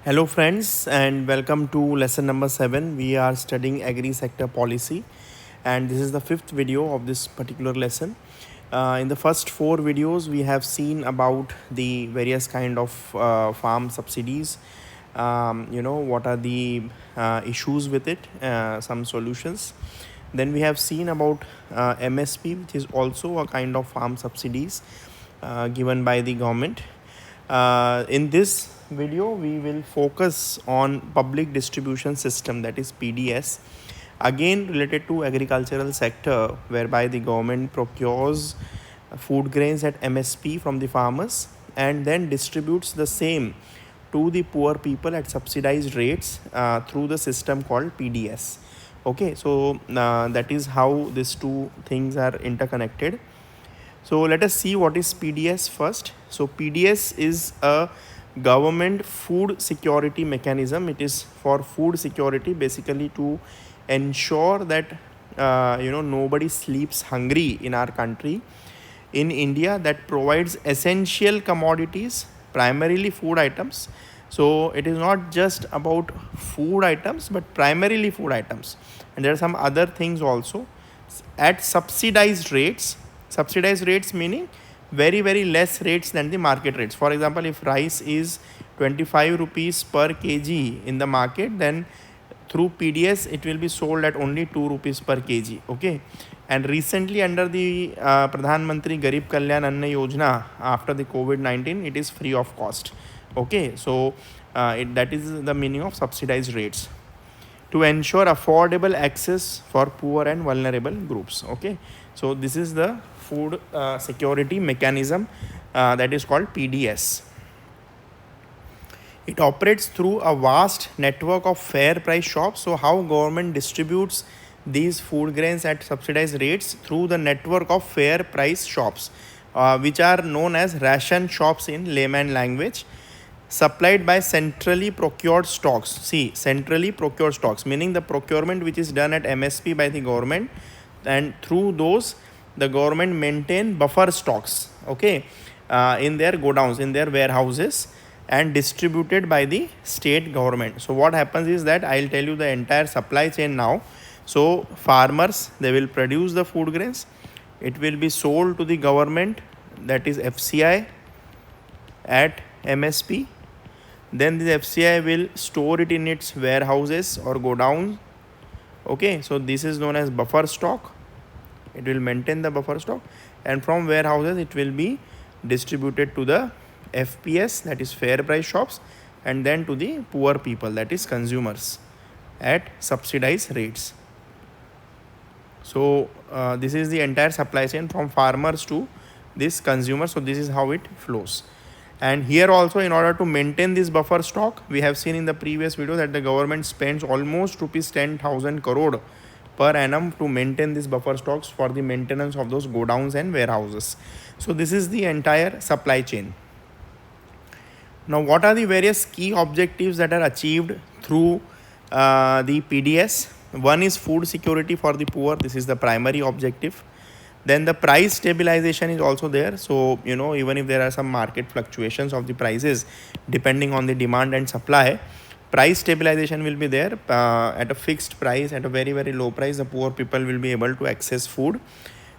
Hello friends and welcome to lesson number 7. We are studying agri sector policy and this is the fifth video of this particular lesson. In the first four videos we have seen about the various kind of farm subsidies, what are the issues with it, some solutions. Then we have seen about MSP, which is also a kind of farm subsidies given by the government. In this video we will focus on public distribution system, that is PDS, again related to agricultural sector, whereby the government procures food grains at MSP from the farmers and then distributes the same to the poor people at subsidized rates through the system called PDS. Okay, so that is how these two things are interconnected. So let us see what is PDS first. So PDS is a government food security mechanism. It is for food security, basically to ensure that nobody sleeps hungry in our country, in India, that provides essential commodities, primarily food items. So it is not just about food items but primarily food items, and there are some other things also at subsidized rates. Subsidized rates meaning very less rates than the market rates. For example, if rice is 25 rupees per kg in the market, then through PDS it will be sold at only 2 rupees per kg. Okay, and recently under the Pradhan Mantri Garib Kalyan Anna Yojana, after the COVID-19, it is free of cost. Okay, so that is the meaning of subsidized rates, to ensure affordable access for poor and vulnerable groups. Okay, so this is the food security mechanism that is called PDS. It operates through a vast network of fair price shops. So how government distributes these food grains at subsidized rates? Through the network of fair price shops, which are known as ration shops in layman language, supplied by centrally procured stocks. See, centrally procured stocks meaning the procurement which is done at MSP by the government, and through those the government maintain buffer stocks, okay, in their godowns, in their warehouses, and distributed by the state government. So what happens is that I'll tell you the entire supply chain now. So farmers, they will produce the food grains, it will be sold to the government, that is FCI, at MSP. Then the FCI will store it in its warehouses or godowns. Okay, so this is known as buffer stock. It will maintain the buffer stock, and from warehouses it will be distributed to the FPS, that is fair price shops, and then to the poor people, that is consumers, at subsidized rates. So this is the entire supply chain from farmers to this consumer. So this is how it flows. And here also, in order to maintain this buffer stock, we have seen in the previous video that the government spends almost rupees 10,000 crore per annum to maintain these buffer stocks for the maintenance of those godowns and warehouses. So this is the entire supply chain. Now, what are the various key objectives that are achieved through the PDS? One is food security for the poor. This is the primary objective. Then the price stabilization is also there. So, even if there are some market fluctuations of the prices depending on the demand and supply, price stabilization will be there. At a fixed price, at a very low price, the poor people will be able to access food.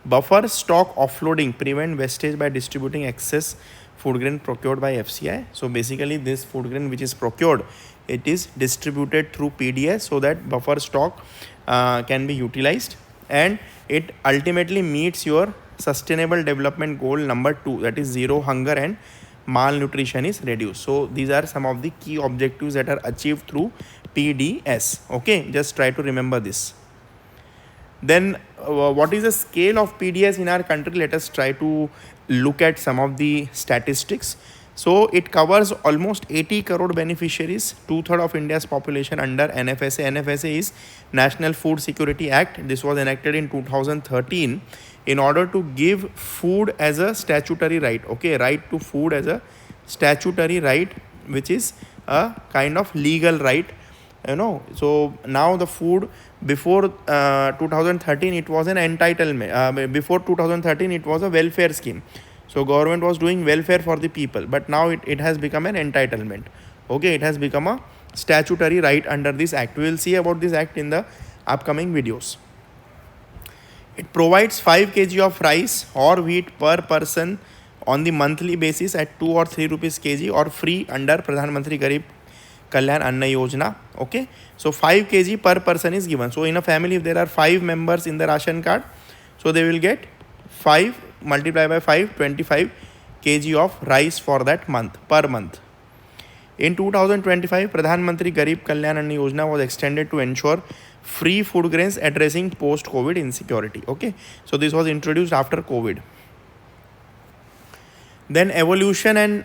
Buffer stock offloading, prevent wastage by distributing excess food grain procured by FCI. So basically this food grain which is procured, it is distributed through PDS so that buffer stock can be utilized, and it ultimately meets your sustainable development goal number 2, that is zero hunger and malnutrition is reduced. So these are some of the key objectives that are achieved through PDS. Okay, just try to remember this. Then what is the scale of PDS in our country? Let us try to look at some of the statistics. So it covers almost 80 crore beneficiaries, 2/3 of India's population under NFSA. NFSA is National Food Security Act. This was enacted in 2013 in order to give food as a statutory right. Okay, right to food as a statutory right, which is a kind of legal right. So now the food, before 2013 it was an entitlement. Before 2013 it was a welfare scheme. So government was doing welfare for the people, but now it has become an entitlement. Okay, it has become a statutory right under this act. We will see about this act in the upcoming videos. It provides 5 kg of rice or wheat per person on the monthly basis at 2 or 3 rupees kg or free under Pradhan Mantri Garib Kalyan Anna Yojana. Okay, so 5 kg per person is given. So in a family, if there are 5 members in the ration card, so they will get 5 multiplied by 5, 25 kg of rice for that month, per month. In 2025, Pradhan Mantri Garib Kalyan Anna Yojana was extended to ensure free food grains addressing post-COVID insecurity. Okay, so this was introduced after COVID. Then evolution and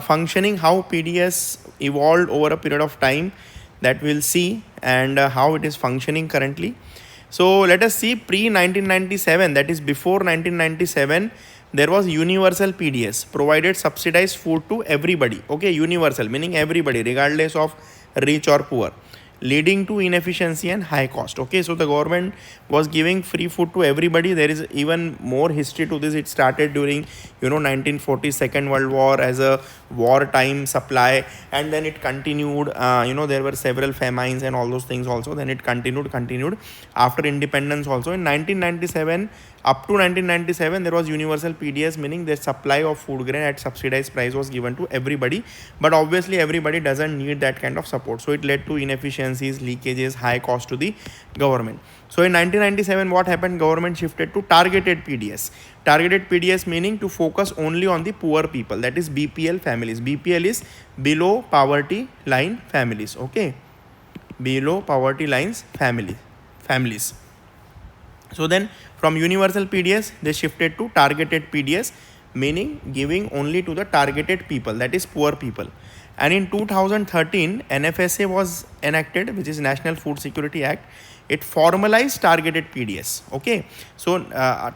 functioning, how PDS evolved over a period of time, that we'll see, and how it is functioning currently. So let us see pre-1997, that is before 1997, there was universal PDS, provided subsidized food to everybody. Okay, universal meaning everybody regardless of rich or poor, leading to inefficiency and high cost. Okay, so the government was giving free food to everybody. There is even more history to this. It started during 1940 Second World War as a wartime supply, and then it continued. There were several famines and all those things also. Then it continued after independence also. In 1997, up to 1997, there was universal PDS, meaning the supply of food grain at subsidized price was given to everybody. But obviously, everybody doesn't need that kind of support. So it led to inefficiencies, leakages, high cost to the government. So in 1997, what happened? Government shifted to targeted PDS. Targeted PDS meaning to focus only on the poor people, that is BPL families. BPL is below poverty line families. Okay, below poverty lines families. So then from universal PDS, they shifted to targeted PDS, meaning giving only to the targeted people, that is poor people. And in 2013, NFSA was enacted, which is National Food Security Act. It formalized targeted PDS. Okay, so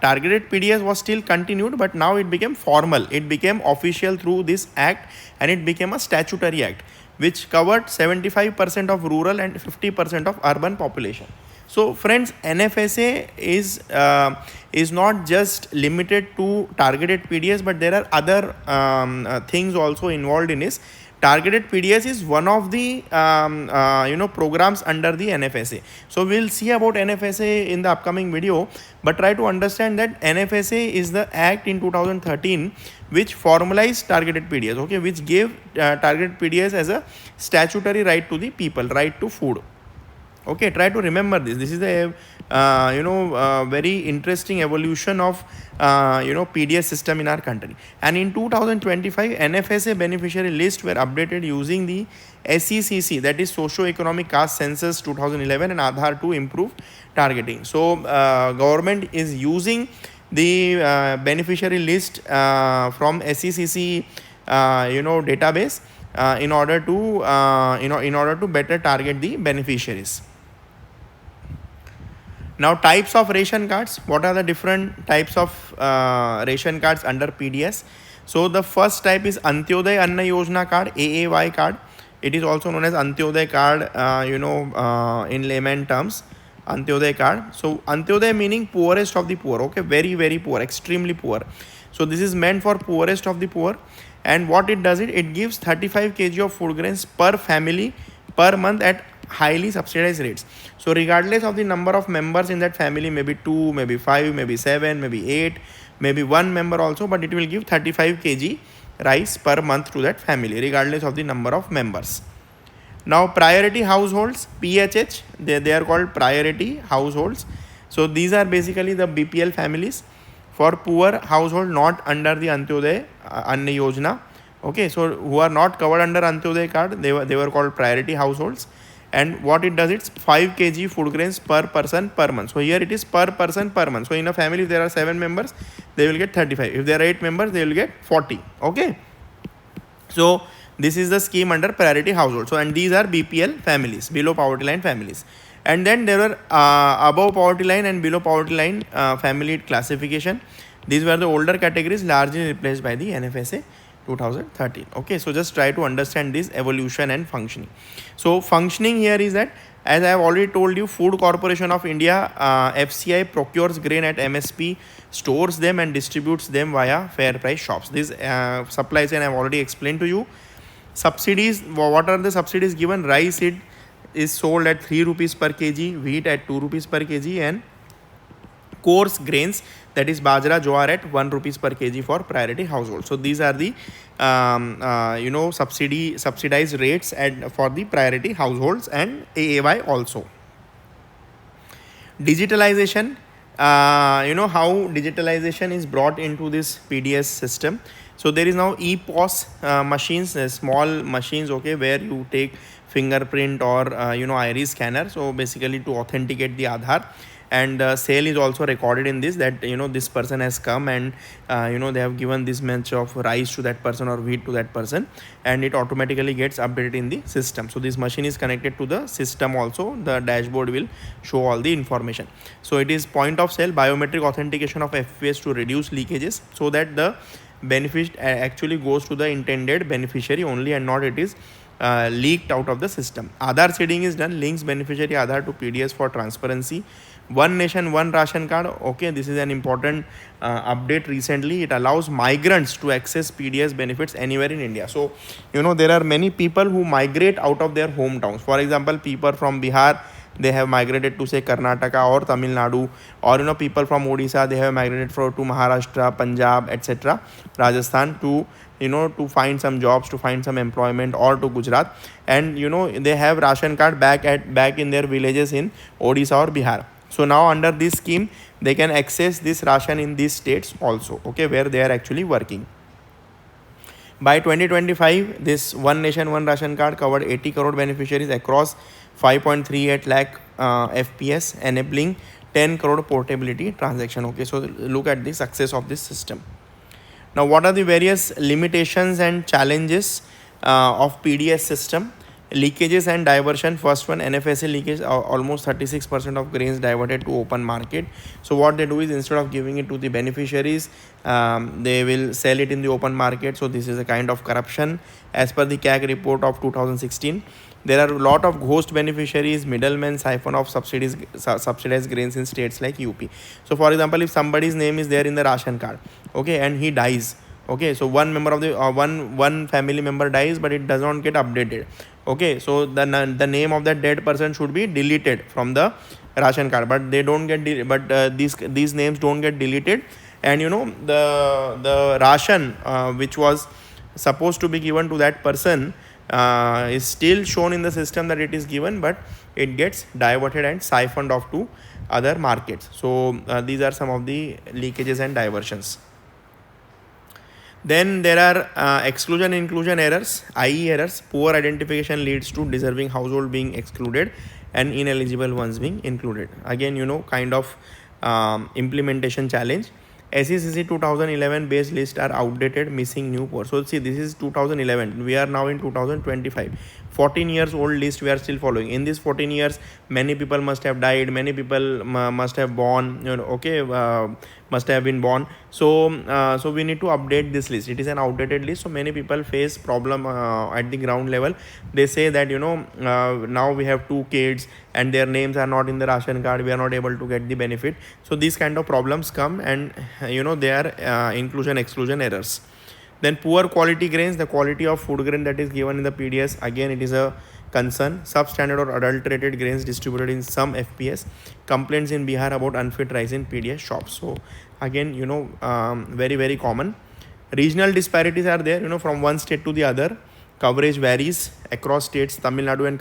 targeted PDS was still continued, but now it became formal. It became official through this act, and it became a statutory act which covered 75% of rural and 50% of urban population. So friends, NFSA is not just limited to targeted PDS, but there are other things also involved in this. Targeted PDS is one of the programs under the NFSA. So we'll see about NFSA in the upcoming video, but try to understand that NFSA is the act in 2013 which formalized targeted PDS. Okay, which gave targeted PDS as a statutory right to the people, right to food. Okay, try to remember this. This is a very interesting evolution of PDS system in our country. And in 2025, NFSA beneficiary list were updated using the SECC, that is Socio-Economic Caste Census 2011, and Aadhaar to improve targeting. So government is using the beneficiary list from SECC database in order to better target the beneficiaries. Now, types of ration cards. What are the different types of ration cards under PDS? So the first type is Antyodaya Anna Yojana card, AAY card. It is also known as Antyodaya card, in layman terms, Antyodaya card. So Antyodaya meaning poorest of the poor. Okay, very, very poor, extremely poor. So this is meant for poorest of the poor. And what it does, it gives 35 kg of food grains per family per month at highly subsidized rates. So regardless of the number of members in that family, maybe 2, maybe 5, maybe 7, maybe 8, maybe 1 member also, but it will give 35 kg rice per month to that family regardless of the number of members. Now priority households, PHH, they are called priority households. So these are basically the BPL families. For poor household not under the Antyodaya Anna Yojana, okay, so who are not covered under Antyodaya card, they were called priority households. And what it does, it's 5 kg food grains per person per month. So here it is per person per month. So in a family, if there are 7 members, they will get 35. If there are 8 members, they will get 40. Okay. So this is the scheme under priority household. So and these are BPL families, below poverty line families. And then there were above poverty line and below poverty line family classification. These were the older categories, largely replaced by the NFSA 2013. Okay, so just try to understand this evolution and functioning. So functioning here is that, as I have already told you, Food Corporation of India, FCI, procures grain at MSP, stores them and distributes them via fair price shops. This supply chain I have already explained to you. Subsidies, what are the subsidies given? Rice it is sold at 3 rupees per kg, wheat at 2 rupees per kg, and coarse grains, that is bajra, jowar, at 1 rupees per kg for priority household. So these are the subsidized rates for the priority households and AAY also. Digitalization, how digitalization is brought into this PDS system. So there is now EPOS machines, small machines, okay, where you take fingerprint or iris scanner, so basically to authenticate the Aadhaar. And sale is also recorded in this, that this person has come and they have given this much of rice to that person or wheat to that person, and it automatically gets updated in the system. So this machine is connected to the system also. The dashboard will show all the information. So it is point of sale biometric authentication of FPS to reduce leakages, so that the benefit actually goes to the intended beneficiary only, and not it is leaked out of the system. Aadhaar seeding is done, links beneficiary Aadhaar to PDS for transparency. One nation, one ration card. Okay, this is an important update recently. It allows migrants to access PDS benefits anywhere in India. So, there are many people who migrate out of their hometowns. For example, people from Bihar, they have migrated to say Karnataka or Tamil Nadu, or people from Odisha, they have migrated to Maharashtra, Punjab, etc., Rajasthan, to find some jobs, to find some employment, or to Gujarat, and they have ration card back in their villages in Odisha or Bihar. So now under this scheme, they can access this ration in these states also, okay, where they are actually working. By 2025, this one nation, one ration card covered 80 crore beneficiaries across 5.38 lakh FPS, enabling 10 crore portability transaction. Okay, so look at the success of this system. Now, what are the various limitations and challenges of PDS system? Leakages and diversion. First one, NFSA leakage, almost 36% of grains diverted to open market. So what they do is, instead of giving it to the beneficiaries, they will sell it in the open market. So this is a kind of corruption. As per the CAG report of 2016, there are a lot of ghost beneficiaries, middlemen, siphon of subsidized grains in states like UP. So for example, if somebody's name is there in the ration card, okay, and he dies, okay, so one member of the one family member dies, but it does not get updated. Okay, so the name of that dead person should be deleted from the ration card, but they don't get these names don't get deleted, and the ration which was supposed to be given to that person is still shown in the system that it is given, but it gets diverted and siphoned off to other markets. So these are some of the leakages and diversions. Then there are exclusion inclusion errors, IE errors. Poor identification leads to deserving household being excluded and ineligible ones being included. Again, kind of implementation challenge. SECC 2011 base list are outdated, missing new poor. So see, this is 2011. We are now in 2025. 14 years old list we are still following. In these 14 years, many people must have died. Many people must have born. Must have been born. So we need to update this list. It is an outdated list. So many people face problem at the ground level. They say that now we have 2 kids and their names are not in the ration card. We are not able to get the benefit. So these kind of problems come, and they are inclusion exclusion errors. Then poor quality grains, the quality of food grain that is given in the PDS, again it is a concern. Substandard or adulterated grains distributed in some FPS. Complaints in Bihar about unfit rice in PDS shops. So again, very, very common. Regional disparities are there, from one state to the other. Coverage varies across states. Tamil Nadu and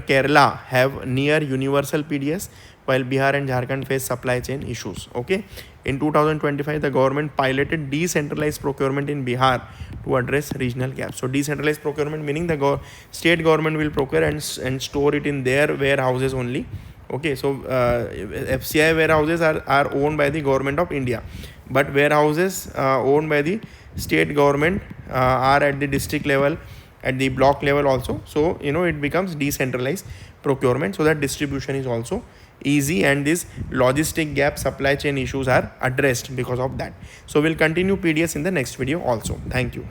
Kerala have near universal PDS, while Bihar and Jharkhand face supply chain issues. Okay, in 2025, the government piloted decentralized procurement in Bihar to address regional gaps. So decentralized procurement meaning the state government will procure and store it in their warehouses only. Okay, so FCI warehouses are owned by the government of India, but warehouses owned by the state government are at the district level, at the block level also. So it becomes decentralized procurement, so that distribution is also easy, and these logistic gap supply chain issues are addressed because of that. So we'll continue PDS in the next video also. Thank you.